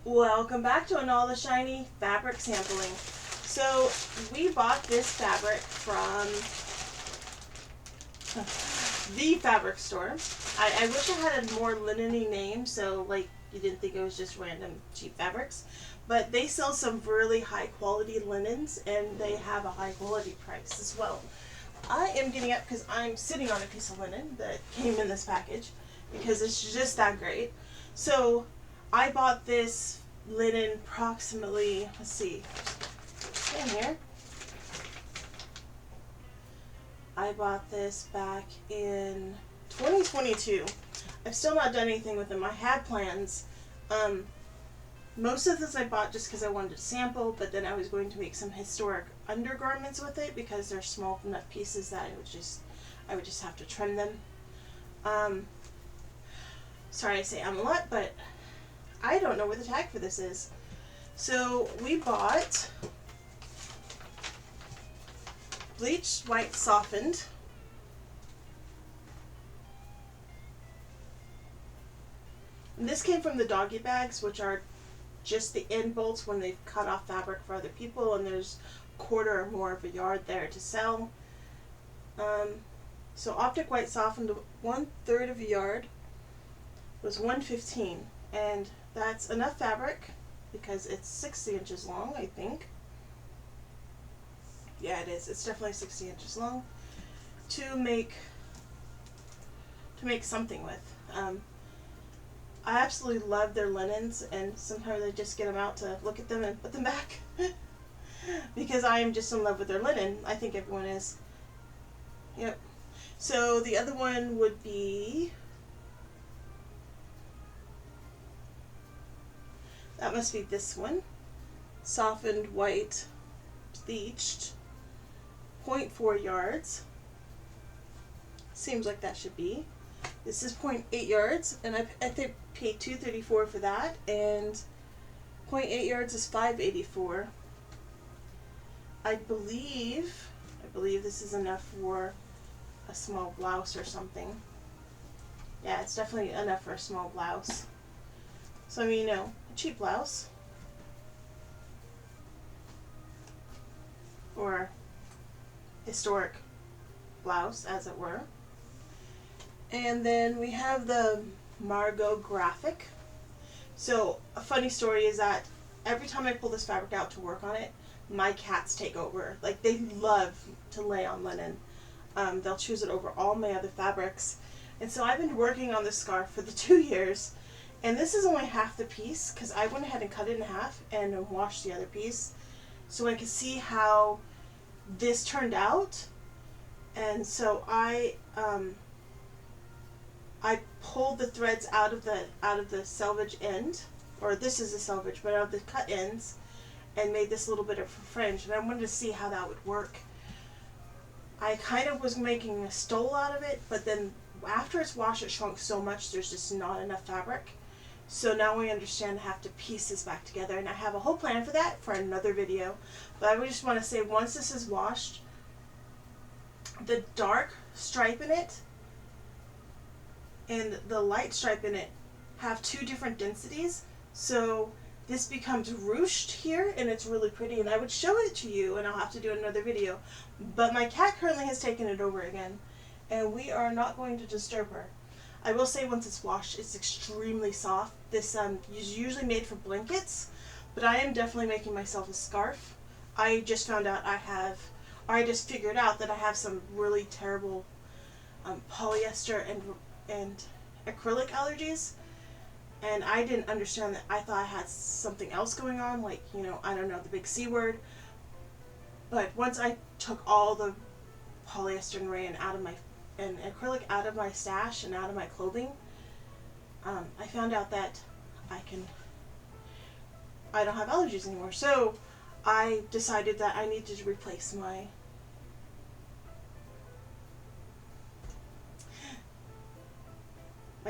Welcome back to an all the shiny fabric sampling. So we bought this fabric from the fabric store. I wish I had a more linen-y name, so like you didn't think it was just random cheap fabrics. But they sell some really high quality linens, and they have a high quality price as well. I am getting up because I'm sitting on a piece of linen that came in this package because it's just that great. So I bought this linen approximately, let's see, in here. I bought this back in 2022. I've still not done anything with them. I had plans. Most of this I bought just because I wanted to sample, but then I was going to make some historic undergarments with it because they're small enough pieces that I would just have to trim them. Sorry I say I'm a lot, but I don't know where the tag for this is. So we bought bleached white softened. And this came from the doggy bags, which are just the end bolts when they've cut off fabric for other people, and there's a quarter or more of a yard there to sell. So optic white softened 1/3 of a yard was $1.15, and that's enough fabric because it's 60 inches long, I think. Yeah, it is. It's definitely 60 inches long to make something with. I absolutely love their linens, and sometimes I just get them out to look at them and put them back because I am just in love with their linen. I think everyone is. Yep. So the other one would be, that must be this one, softened white bleached 0.4 yards. Seems like that should be. This is 0.8 yards, and I think paid $2.34 for that, and 0.8 yards is $5.84. I believe this is enough for a small blouse or something. Yeah, it's definitely enough for a small blouse. So I mean, you know, a cheap blouse or historic blouse, as it were. And then we have the Margot graphic. So a funny story is that every time I pull this fabric out to work on it, my cats take over. Like, they love to lay on linen. They'll choose it over all my other fabrics. And so I've been working on this scarf for the 2 years, and this is only half the piece because I went ahead and cut it in half and washed the other piece so I could see how this turned out. And so I pulled the threads out of the selvage end, or this is the selvage, but out of the cut ends, and made this little bit of a fringe, and I wanted to see how that would work. I kind of was making a stole out of it, but then after it's washed, it shrunk so much there's just not enough fabric. So now I understand I have to piece this back together, and I have a whole plan for that for another video. But I would just want to say, once this is washed, the dark stripe in it and the light stripe in it have two different densities, so this becomes ruched here, and it's really pretty, and I would show it to you, and I'll have to do another video. But my cat currently has taken it over again, and we are not going to disturb her. I will say, once it's washed, it's extremely soft. This is usually made for blankets, but I am definitely making myself a scarf. I just found out I just figured out that I have some really terrible polyester and acrylic allergies, and I didn't understand that. I thought I had something else going on, like, you know, I don't know, the big C word. But once I took all the polyester and rayon and acrylic out of my stash and out of my clothing, I found out that I don't have allergies anymore. So I decided that I needed to replace my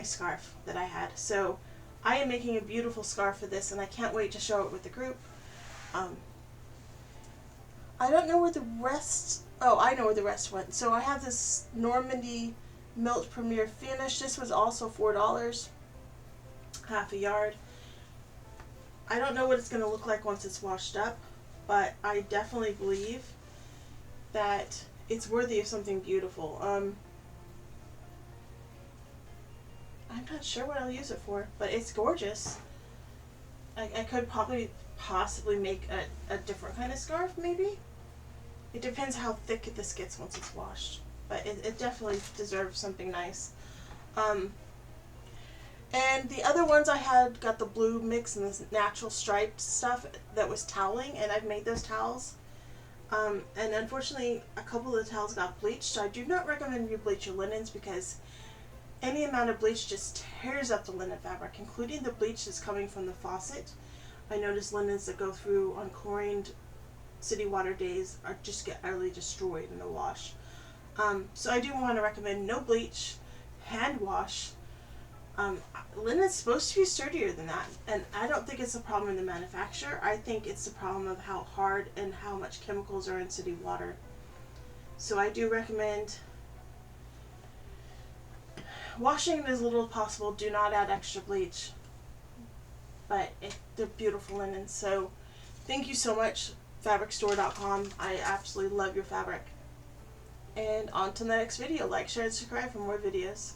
scarf that I had. So I am making a beautiful scarf for this, and I can't wait to show it with the group. I don't know where the rest, I know where the rest went. So I have this Normandy Melt Premier Finish. This was also $4, half a yard. I don't know what it's going to look like once it's washed up, but I definitely believe that it's worthy of something beautiful. I'm not sure what I'll use it for, but it's gorgeous. I could probably possibly make a different kind of scarf, maybe. It depends how thick this gets once it's washed, but it definitely deserves something nice. And the other ones I had got the blue mix and this natural striped stuff that was toweling, and I've made those towels. And unfortunately, a couple of the towels got bleached, so I do not recommend you bleach your linens because any amount of bleach just tears up the linen fabric, including the bleach that's coming from the faucet. I noticed linens that go through unchlorined city water days just get utterly destroyed in the wash. So I do want to recommend no bleach, hand wash. Linen's supposed to be sturdier than that, and I don't think it's a problem in the manufacturer. I think it's the problem of how hard and how much chemicals are in city water. So I do recommend washing as little as possible. Do not add extra bleach, but they're beautiful linens. So thank you so much, fabricstore.com. I absolutely love your fabric. And on to the next video. Like, share, and subscribe for more videos.